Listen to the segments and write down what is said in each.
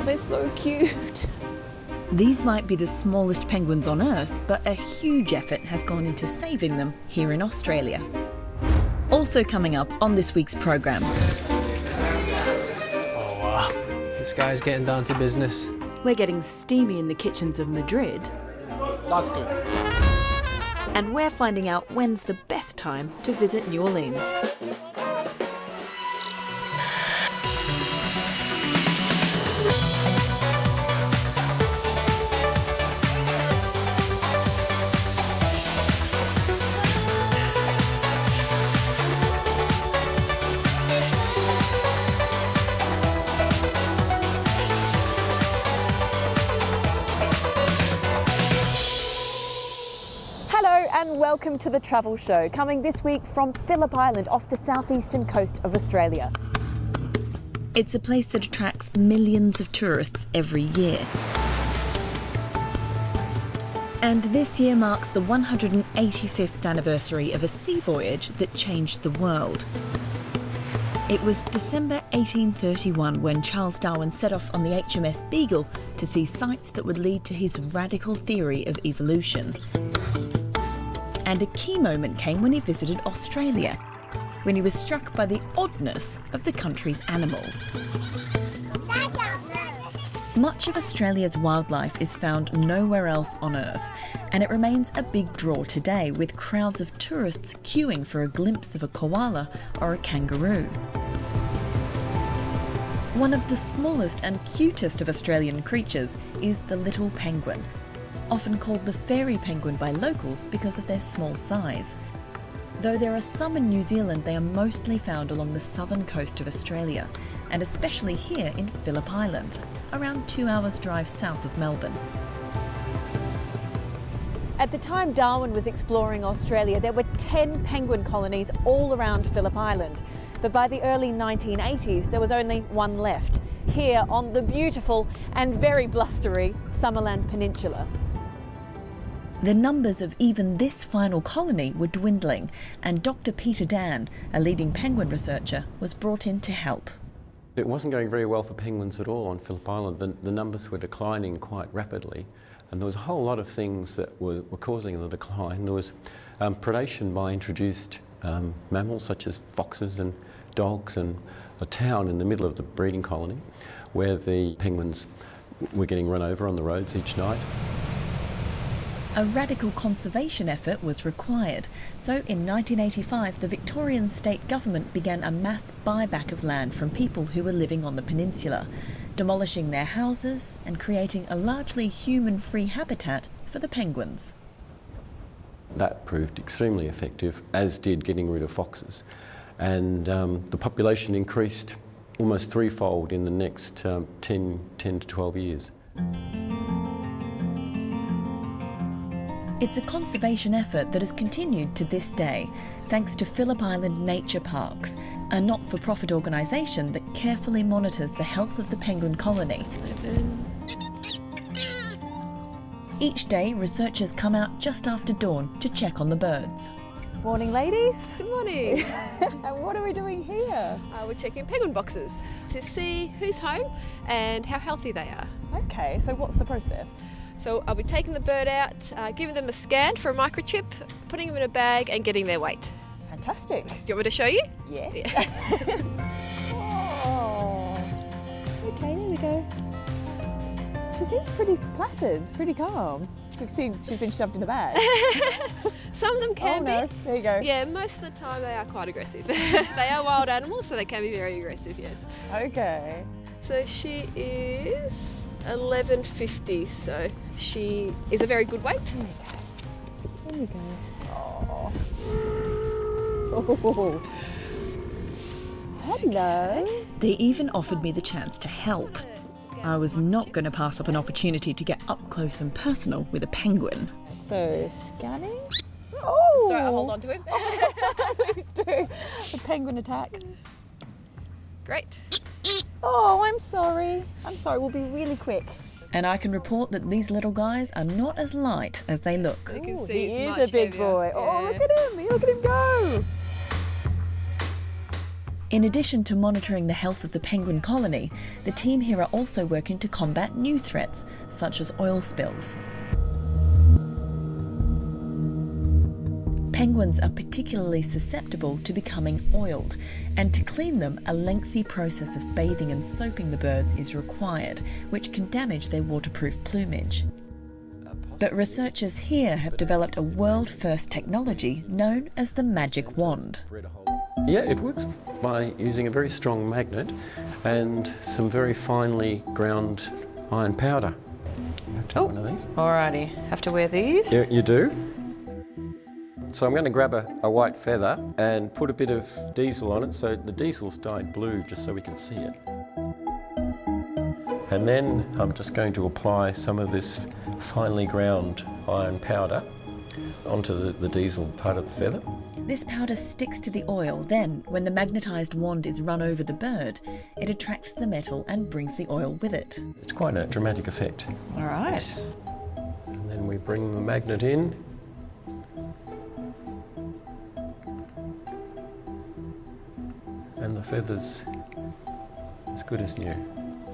they're so cute. These might be the smallest penguins on Earth, but a huge effort has gone into saving them here in Australia. Also coming up on this week's programme. Oh wow, this guy's getting down to business. We're getting steamy in the kitchens of Madrid. That's good. And we're finding out when's the best time to visit New Orleans. And welcome to the Travel Show, coming this week from Phillip Island off the southeastern coast of Australia. It's a place that attracts millions of tourists every year. And this year marks the 185th anniversary of a sea voyage that changed the world. It was December 1831 when Charles Darwin set off on the HMS Beagle to see sights that would lead to his radical theory of evolution. And a key moment came when he visited Australia, when he was struck by the oddness of the country's animals. Much of Australia's wildlife is found nowhere else on Earth, and it remains a big draw today, with crowds of tourists queuing for a glimpse of a koala or a kangaroo. One of the smallest and cutest of Australian creatures is the little penguin, often called the fairy penguin by locals because of their small size. Though there are some in New Zealand, they are mostly found along the southern coast of Australia, and especially here in Phillip Island, around 2 hours drive south of Melbourne. At the time Darwin was exploring Australia, there were 10 penguin colonies all around Phillip Island. But by the early 1980s, there was only one left, here on the beautiful and very blustery Summerland Peninsula. The numbers of even this final colony were dwindling, and Dr. Peter Dan, a leading penguin researcher, was brought in to help. It wasn't going very well for penguins at all on Phillip Island. The numbers were declining quite rapidly, and there was a whole lot of things that were causing the decline. There was predation by introduced mammals such as foxes and dogs, and a town in the middle of the breeding colony where the penguins were getting run over on the roads each night. A radical conservation effort was required, so in 1985 the Victorian state government began a mass buyback of land from people who were living on the peninsula, demolishing their houses and creating a largely human-free habitat for the penguins. That proved extremely effective, as did getting rid of foxes. And the population increased almost threefold in the next 10 to 12 years. It's a conservation effort that has continued to this day, thanks to Phillip Island Nature Parks, a not-for-profit organisation that carefully monitors the health of the penguin colony. Each day, researchers come out just after dawn to check on the birds. Morning, ladies. Good morning. And what are we doing here? We're checking penguin boxes to see who's home and how healthy they are. Okay, so what's the process? So I'll be taking the bird out, giving them a scan for a microchip, putting them in a bag and getting their weight. Fantastic. Do you want me to show you? Yes. Yeah. Oh. Okay, there we go. She seems pretty placid, pretty calm. She's been shoved in a bag. Some of them can be. There you go. Yeah, most of the time they are quite aggressive. They are wild animals, so they can be very aggressive, yes. Okay. So she is 1150, so she is a very good weight. There we go. Oh. Hello. They even offered me the chance to help. I was not going to pass up an opportunity to get up close and personal with a penguin. So, scanning. Oh! Sorry, I'll hold on to him. Please do. A penguin attack. Great. Oh, I'm sorry. We'll be really quick. And I can report that these little guys are not as light as they look. You can see he is a big boy. Yeah. Oh, look at him go. In addition to monitoring the health of the penguin colony, the team here are also working to combat new threats, such as oil spills. Penguins are particularly susceptible to becoming oiled, and to clean them, a lengthy process of bathing and soaping the birds is required, which can damage their waterproof plumage. But researchers here have developed a world-first technology known as the magic wand. Yeah, it works by using a very strong magnet and some very finely ground iron powder. You have to have one of these. Alrighty, have to wear these? Yeah, you do. So I'm going to grab a white feather and put a bit of diesel on it, so the diesel's dyed blue just so we can see it. And then I'm just going to apply some of this finely ground iron powder onto the diesel part of the feather. This powder sticks to the oil, then, when the magnetised wand is run over the bird, it attracts the metal and brings the oil with it. It's quite a dramatic effect. Alright. And then we bring the magnet in. And the feather's as good as new.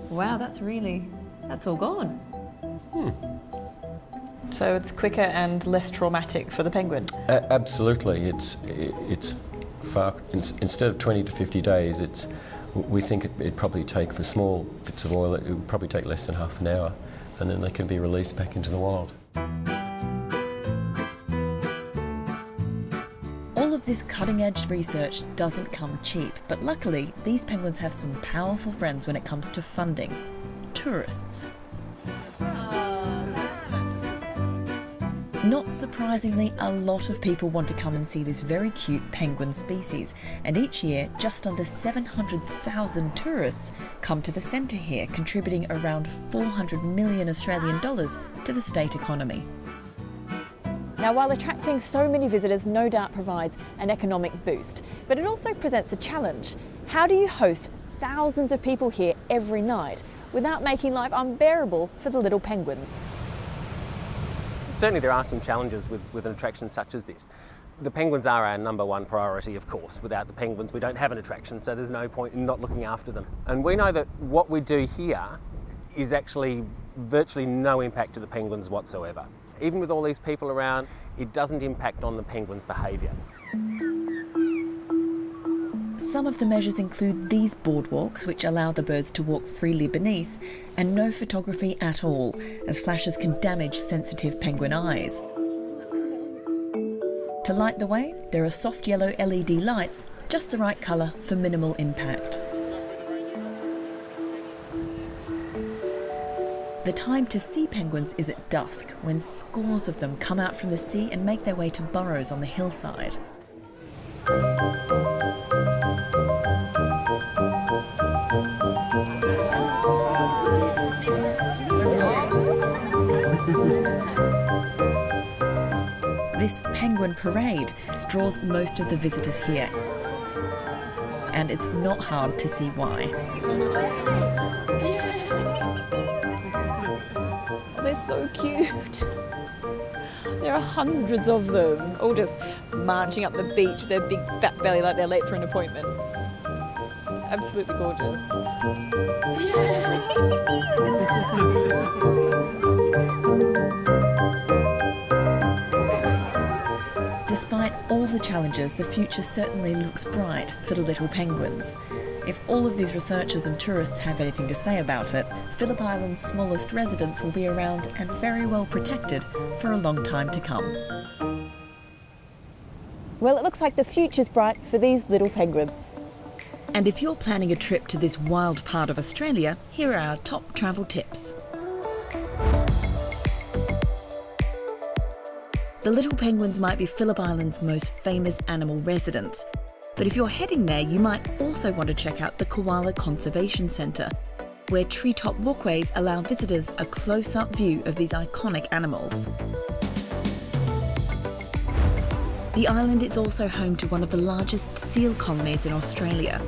Wow, that's all gone. So it's quicker and less traumatic for the penguin? Absolutely. It's far, instead of 20 to 50 days, we think it'd probably take, for small bits of oil, it would probably take less than half an hour, and then they can be released back into the wild. All of this cutting-edge research doesn't come cheap, but luckily these penguins have some powerful friends when it comes to funding: tourists. Not surprisingly, a lot of people want to come and see this very cute penguin species, and each year just under 700,000 tourists come to the centre here, contributing around 400 million Australian dollars to the state economy. Now, while attracting so many visitors no doubt provides an economic boost, but it also presents a challenge. How do you host thousands of people here every night without making life unbearable for the little penguins? Certainly there are some challenges with an attraction such as this. The penguins are our #1 priority, of course. Without the penguins we don't have an attraction, so there's no point in not looking after them. And we know that what we do here is actually virtually no impact to the penguins whatsoever. Even with all these people around, it doesn't impact on the penguins' behaviour. Some of the measures include these boardwalks, which allow the birds to walk freely beneath, and no photography at all, as flashes can damage sensitive penguin eyes. To light the way, there are soft yellow LED lights, just the right colour for minimal impact. The time to see penguins is at dusk, when scores of them come out from the sea and make their way to burrows on the hillside. This penguin parade draws most of the visitors here, and it's not hard to see why. They're so cute. There are hundreds of them, all just marching up the beach with their big fat belly like they're late for an appointment. It's absolutely gorgeous. Despite all the challenges, the future certainly looks bright for the little penguins. If all of these researchers and tourists have anything to say about it, Phillip Island's smallest residents will be around and very well protected for a long time to come. Well, it looks like the future's bright for these little penguins. And if you're planning a trip to this wild part of Australia, here are our top travel tips. The little penguins might be Phillip Island's most famous animal residents. But if you're heading there, you might also want to check out the Koala Conservation Centre, where treetop walkways allow visitors a close-up view of these iconic animals. The island is also home to one of the largest seal colonies in Australia.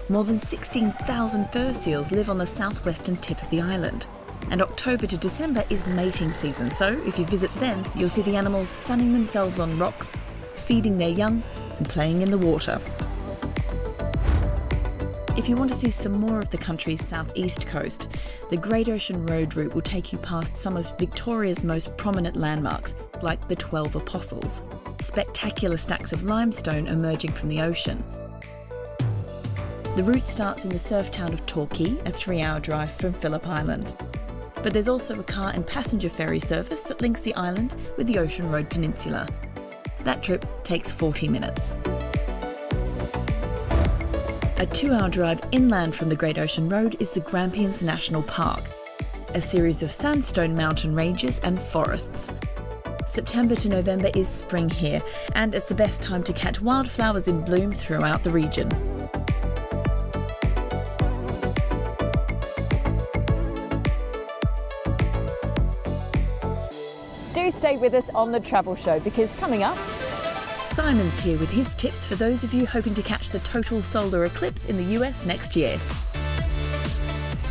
More than 16,000 fur seals live on the southwestern tip of the island. And October to December is mating season, so if you visit then, you'll see the animals sunning themselves on rocks, feeding their young and playing in the water. If you want to see some more of the country's southeast coast, the Great Ocean Road route will take you past some of Victoria's most prominent landmarks, like the 12 Apostles, spectacular stacks of limestone emerging from the ocean. The route starts in the surf town of Torquay, a 3-hour drive from Phillip Island. But there's also a car and passenger ferry service that links the island with the Ocean Road Peninsula. That trip takes 40 minutes. A 2-hour drive inland from the Great Ocean Road is the Grampians National Park, a series of sandstone mountain ranges and forests. September to November is spring here, and it's the best time to catch wildflowers in bloom throughout the region. Do stay with us on The Travel Show, because coming up, Simon's here with his tips for those of you hoping to catch the total solar eclipse in the US next year.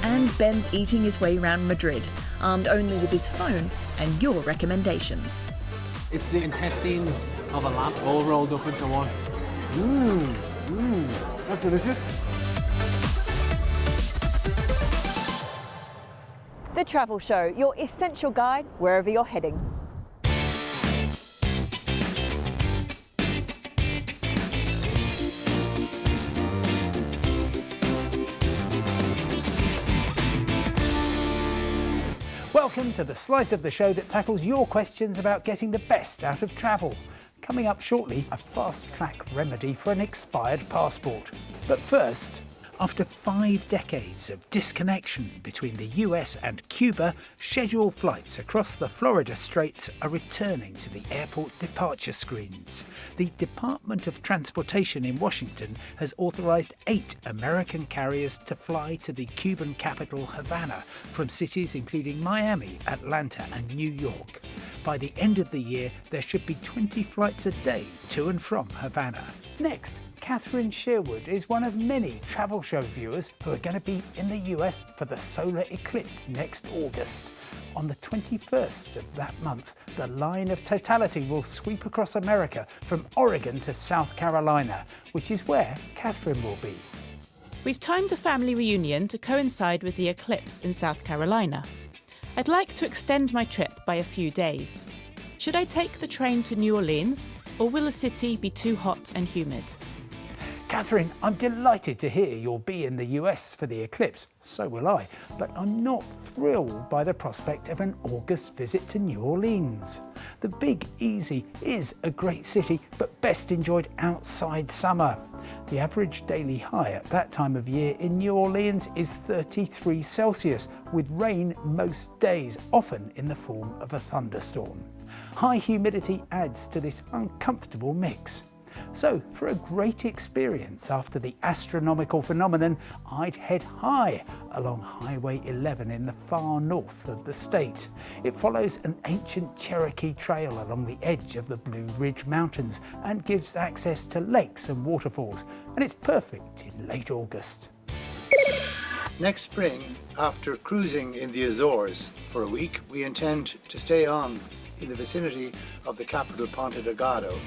And Ben's eating his way around Madrid, armed only with his phone and your recommendations. It's the intestines of a lamb all rolled up into one. That's delicious. The Travel Show, your essential guide wherever you're heading. Welcome to the slice of the show that tackles your questions about getting the best out of travel. Coming up shortly, a fast-track remedy for an expired passport. But first, after 5 decades of disconnection between the US and Cuba, scheduled flights across the Florida Straits are returning to the airport departure screens. The Department of Transportation in Washington has authorized 8 American carriers to fly to the Cuban capital Havana from cities including Miami, Atlanta and New York. By the end of the year, there should be 20 flights a day to and from Havana. Next, Catherine Sherwood is one of many travel show viewers who are going to be in the US for the solar eclipse next August. On the 21st of that month, the line of totality will sweep across America from Oregon to South Carolina, which is where Catherine will be. We've timed a family reunion to coincide with the eclipse in South Carolina. I'd like to extend my trip by a few days. Should I take the train to New Orleans, or will the city be too hot and humid? Catherine, I'm delighted to hear you'll be in the US for the eclipse. So will I. But I'm not thrilled by the prospect of an August visit to New Orleans. The Big Easy is a great city, but best enjoyed outside summer. The average daily high at that time of year in New Orleans is 33 Celsius, with rain most days, often in the form of a thunderstorm. High humidity adds to this uncomfortable mix. So, for a great experience after the astronomical phenomenon, I'd head high along Highway 11 in the far north of the state. It follows an ancient Cherokee trail along the edge of the Blue Ridge Mountains and gives access to lakes and waterfalls, and it's perfect in late August. Next spring, after cruising in the Azores for a week, we intend to stay on in the vicinity of the capital Ponta Delgado,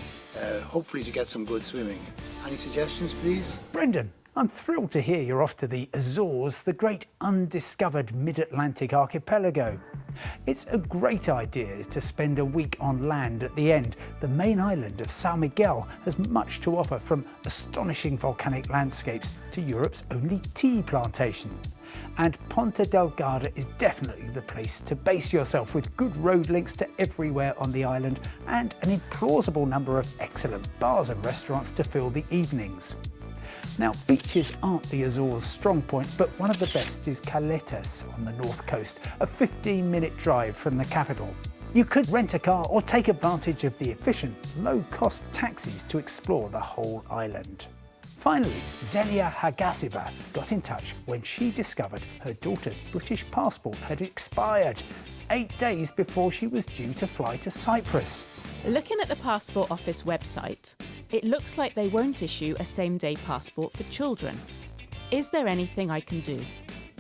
hopefully to get some good swimming. Any suggestions, please? Brendan, I'm thrilled to hear you're off to the Azores, the great undiscovered mid-Atlantic archipelago. It's a great idea to spend a week on land at the end. The main island of São Miguel has much to offer, from astonishing volcanic landscapes to Europe's only tea plantation. And Ponta Delgado is definitely the place to base yourself, with good road links to everywhere on the island and an implausible number of excellent bars and restaurants to fill the evenings. Now, beaches aren't the Azores' strong point, but one of the best is Caletas on the north coast, a 15-minute drive from the capital. You could rent a car or take advantage of the efficient, low-cost taxis to explore the whole island. Finally, Zelia Hagasiba got in touch when she discovered her daughter's British passport had expired 8 days before she was due to fly to Cyprus. Looking at the Passport Office website, it looks like they won't issue a same-day passport for children. Is there anything I can do?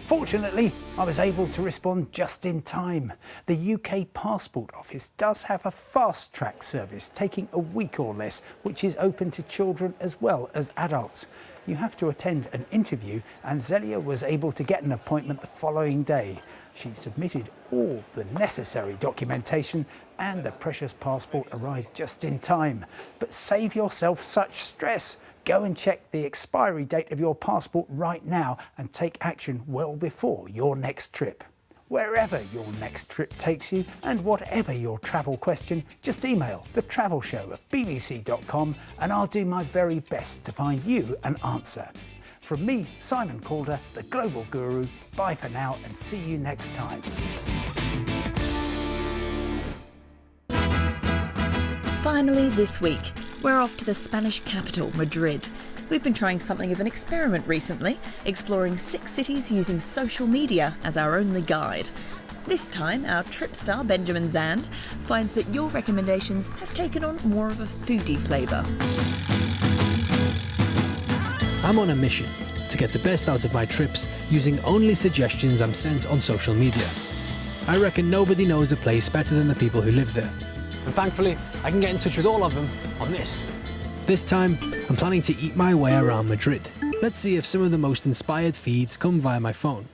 Fortunately, I was able to respond just in time. The UK Passport Office does have a fast-track service taking a week or less, which is open to children as well as adults. you have to attend an interview, and Zelia was able to get an appointment the following day. She submitted all the necessary documentation and the precious passport arrived just in time. But save yourself such stress. Go and check the expiry date of your passport right now and take action well before your next trip. Wherever your next trip takes you and whatever your travel question, just email thetravelshow@bbc.com and I'll do my very best to find you an answer. From me, Simon Calder, the Global Guru, bye for now and see you next time. Finally this week, we're off to the Spanish capital, Madrid. We've been trying something of an experiment recently, exploring 6 cities using social media as our only guide. This time, our trip star Benjamin Zand finds that your recommendations have taken on more of a foodie flavour. I'm on a mission to get the best out of my trips using only suggestions I'm sent on social media. I reckon nobody knows a place better than the people who live there. And thankfully, I can get in touch with all of them on this. This time, I'm planning to eat my way around Madrid. Let's see if some of the most inspired feeds come via my phone.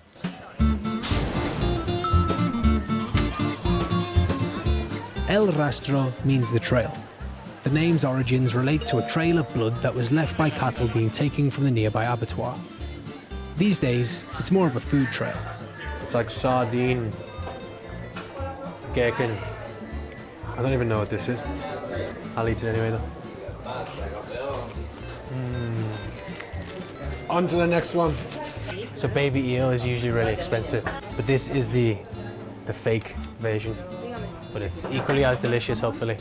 El Rastro means the trail. The name's origins relate to a trail of blood that was left by cattle being taken from the nearby abattoir. These days, it's more of a food trail. It's like sardine, gherkin. I don't even know what this is. I'll eat it anyway though. On to the next one. So baby eel is usually really expensive, but this is the fake version. But it's equally as delicious, hopefully.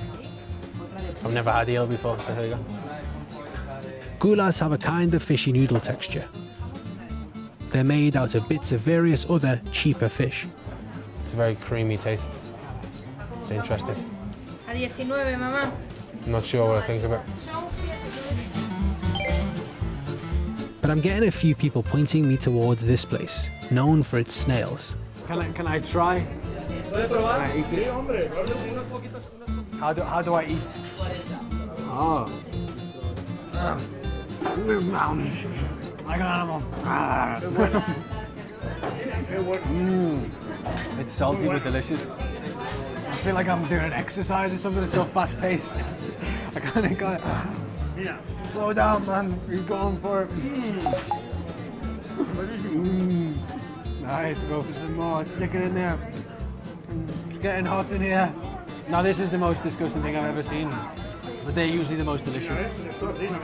I've never had eel before, so here you go. Goulash have a kind of fishy noodle texture. They're made out of bits of various other cheaper fish. It's a very creamy taste. It's interesting. A 19, mamá. I'm not sure what I think of it. But I'm getting a few people pointing me towards this place, known for its snails. Can I try? Can I eat it? How do I eat? Oh. Like an animal. It's salty but delicious. I feel like I'm doing an exercise or something. It's so fast paced. I kind of got slow down, man. You're going for it. Nice. Go for some more. Stick it in there. It's getting hot in here. Now this is the most disgusting thing I've ever seen, but they're usually the most delicious.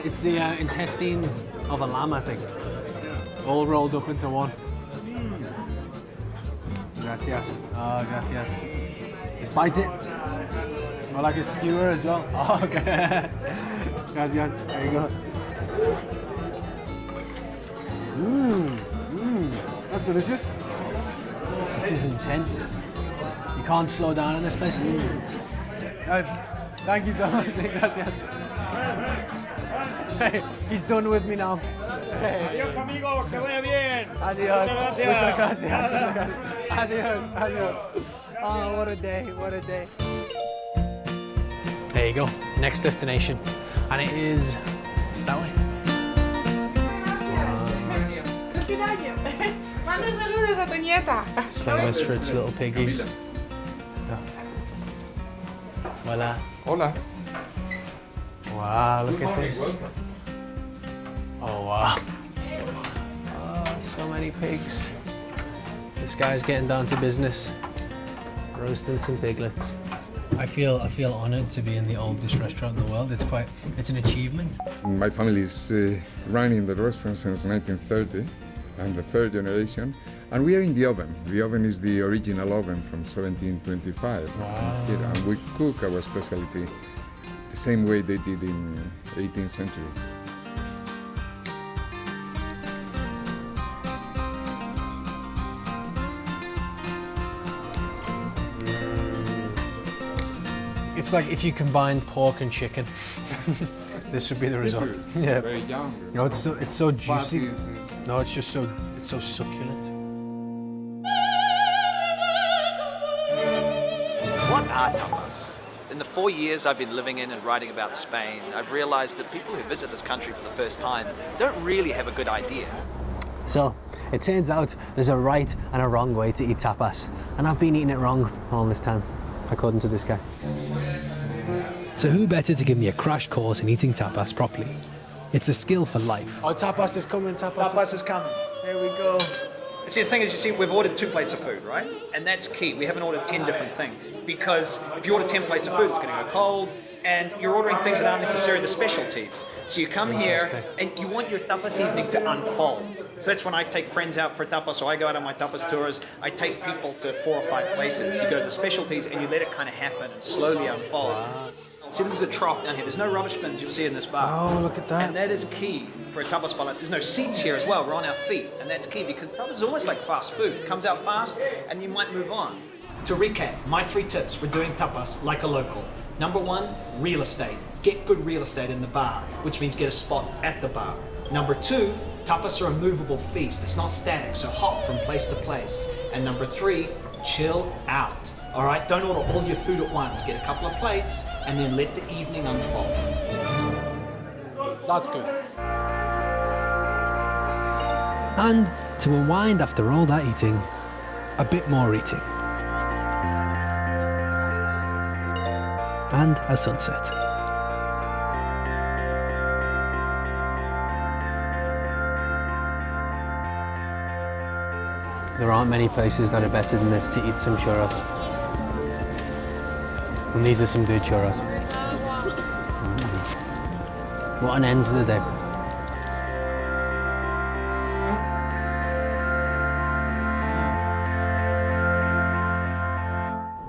It's the intestines of a lamb, I think, all rolled up into one. Gracias. Oh, gracias. Just bite it. Or like a skewer as well. Oh, okay. Gracias. There you go. That's delicious. This is intense. You can't slow down in this place. Thank you so much. Gracias. Hey, he's done with me now. Hey. Adiós, amigos, que vaya bien. Adios. Muchas gracias. Adios. Adios. Oh, what a day. What a day. There you go, next destination. And it is that way. It's famous for its little piggies. Hola. Hola. Wow, look at this. Oh, wow. Oh, so many pigs. This guy's getting down to business. Roasting some piglets. I feel honoured to be in the oldest restaurant in the world. It's an achievement. My family is running the restaurant since 1930. I'm the third generation. And we are in the oven. The oven is the original oven from 1725. Wow. Here, and we cook our specialty the same way they did in 18th century. It's like if you combine pork and chicken. This would be the result. Yeah. Very young. No, it's so juicy. No, it's so succulent. What are tapas? In the 4 years I've been living in and writing about Spain, I've realized that people who visit this country for the first time don't really have a good idea. So, it turns out there's a right and a wrong way to eat tapas, and I've been eating it wrong all this time, according to this guy. So who better to give me a crash course in eating tapas properly? It's a skill for life. Oh, tapas is coming, Tapas is coming. There we go. See, the thing is, you see, we've ordered 2 plates of food, right? And that's key. We haven't ordered 10 different things. Because if you order 10 plates of food, it's going to go cold. And you're ordering things that aren't necessarily the specialties. So you come here and you want your tapas evening to unfold. So that's when I take friends out for tapas, or I go out on my tapas tours. I take people to 4 or 5 places. You go to the specialties and you let it kind of happen and slowly unfold. See, this is a trough down here. There's no rubbish bins you'll see in this bar. Oh, look at that. And that is key for a tapas bar. There's no seats here as well. We're on our feet. And that's key because tapas is almost like fast food. It comes out fast and you might move on. To recap, my 3 tips for doing tapas like a local. Number 1, real estate. Get good real estate in the bar, which means get a spot at the bar. Number 2, tapas are a movable feast. It's not static, so hop from place to place. And number 3, chill out. All right, don't order all your food at once. Get a couple of plates and then let the evening unfold. That's good. And to unwind after all that eating, a bit more eating. And a sunset. There aren't many places that are better than this to eat some churros. And these are some good churros. What an end to the day.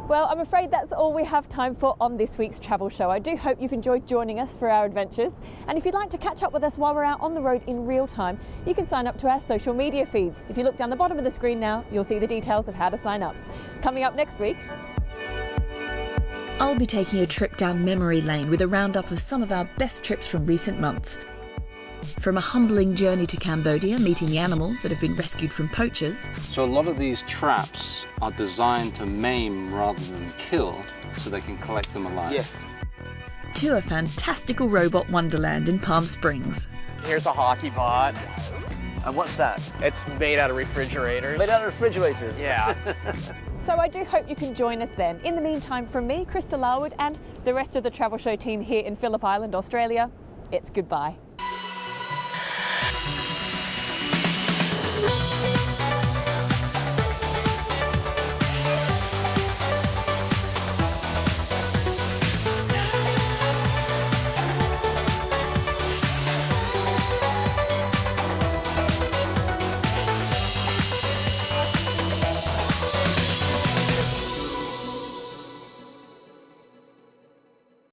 Well, I'm afraid that's all we have time for on this week's travel show. I do hope you've enjoyed joining us for our adventures. And if you'd like to catch up with us while we're out on the road in real time, you can sign up to our social media feeds. If you look down the bottom of the screen now, you'll see the details of how to sign up. Coming up next week, I'll be taking a trip down memory lane with a roundup of some of our best trips from recent months. From a humbling journey to Cambodia, meeting the animals that have been rescued from poachers. So a lot of these traps are designed to maim rather than kill, so they can collect them alive. Yes. To a fantastical robot wonderland in Palm Springs. Here's a hockey bot. And what's that? It's made out of refrigerators. Made out of refrigerators? Yeah. so I do hope you can join us then. In the meantime, from me, Krista Larwood, and the rest of the Travel Show team here in Phillip Island, Australia, it's goodbye.